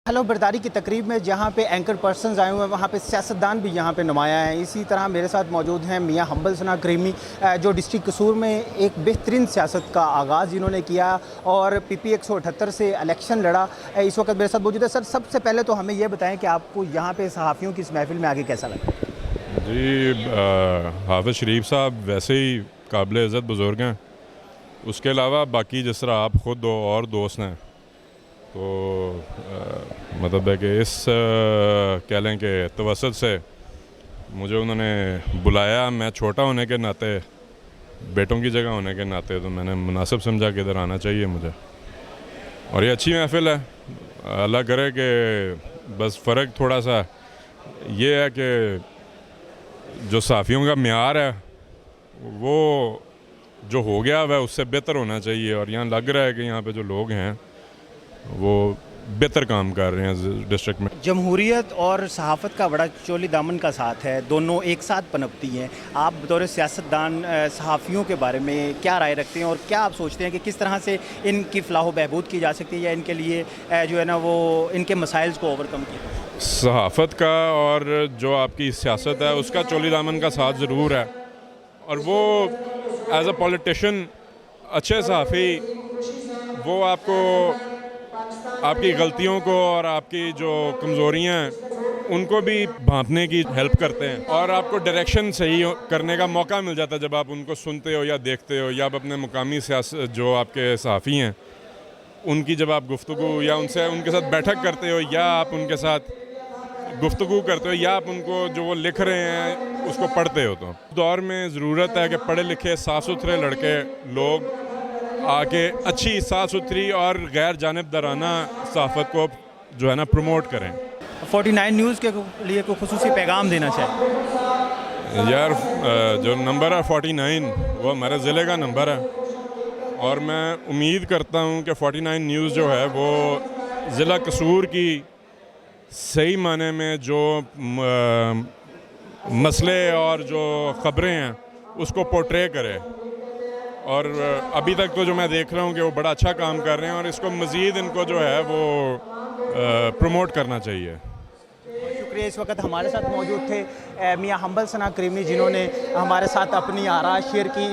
Hello बरदारी की तकरीब में जहाँ पे एंकर पर्सनस आए हुए हैं, वहाँ पे सियासतदान भी यहाँ पे नुमाया हैं। इसी तरह मेरे साथ मौजूद हैं मियाँ हम्बल सना करीमी, जो डिस्ट्रिक्ट कसूर में एक बेहतरीन सियासत का आगाज़ जिन्होंने किया और PP 178 से इलेक्शन लड़ा। इस वक्त मेरे साथ मौजूद है। सर, सबसे पहले तो हमें ये बताएं कि आपको यहाँ पे सहाफ़ियों की इस महफिल में आगे कैसा लगा? जी, हाफिज़ शरीफ साहब वैसे ही काबिल इज़्ज़त बुज़ुर्ग हैं। उसके अलावा बाकी जिस तरह आप ख़ुद दो और दोस्त हैं, तो मतलब है कि इस कह लें कि तवसत से मुझे उन्होंने बुलाया। मैं छोटा होने के नाते, बेटों की जगह होने के नाते, तो मैंने मुनासिब समझा कि इधर आना चाहिए मुझे। और ये अच्छी महफिल है। अल्लाह करे कि बस फ़र्क थोड़ा सा ये है कि जो सहाफ़ियों का मेयार है वो जो हो गया वह उससे बेहतर होना चाहिए। और यहाँ लग रहा है कि यहाँ पे जो लोग हैं वो बेहतर काम कर रहे हैं डिस्ट्रिक्ट में। जमहूरियत और सहाफ़त का बड़ा चोली दामन का साथ है, दोनों एक साथ पनपती हैं। आप बतौर सियासतदान सहाफ़ियों के बारे में क्या राय रखते हैं और क्या आप सोचते हैं कि किस तरह से इनकी फ़लाह बहबूद की जा सकती है या इनके लिए जो है ना वो इनके मसाइल को ओवरकम किया? सहाफ़त का और जो आपकी सियासत है उसका चोली दामन का साथ ज़रूर है। और वो एज अ पॉलिटिशियन अच्छे सहाफ़ी वो आपको आपकी गलतियों को और आपकी जो कमज़ोरियाँ हैं उनको भी भांपने की हेल्प करते हैं और आपको डायरेक्शन सही करने का मौका मिल जाता है जब आप उनको सुनते हो या देखते हो, या आप अपने मुकामी सियासत जो आपके सहाफ़ी हैं उनकी जब आप गुफ्तगू या उनके साथ बैठक करते हो, या आप उनके साथ गुफ्तगू करते हो, या आप उनको जो वो लिख रहे हैं उसको पढ़ते हो। तो दौर में ज़रूरत है कि पढ़े लिखे साफ़ सुथरे लड़के लोग आके अच्छी साफ़ सुथरी और गैर जानिबदाराना सहाफ़त को जो है ना प्रमोट करें। 49 न्यूज़ के लिए कोई खुसूसी पैगाम देना चाहिए? यार, जो नंबर है 49 वो हमारे ज़िले का नंबर है और मैं उम्मीद करता हूँ कि 49 न्यूज़ जो है वो ज़िला कसूर की सही माने में जो मसले और जो ख़बरें हैं उसको पोर्ट्रे करे। और अभी तक तो जो मैं देख रहा हूँ कि वो बड़ा अच्छा काम कर रहे हैं और इसको मज़ीद इनको जो है वो प्रमोट करना चाहिए। शुक्रिया। इस वक्त हमारे साथ मौजूद थे मियाँ हम्बल सना करीमी, जिन्होंने हमारे साथ अपनी आरा शेयर की।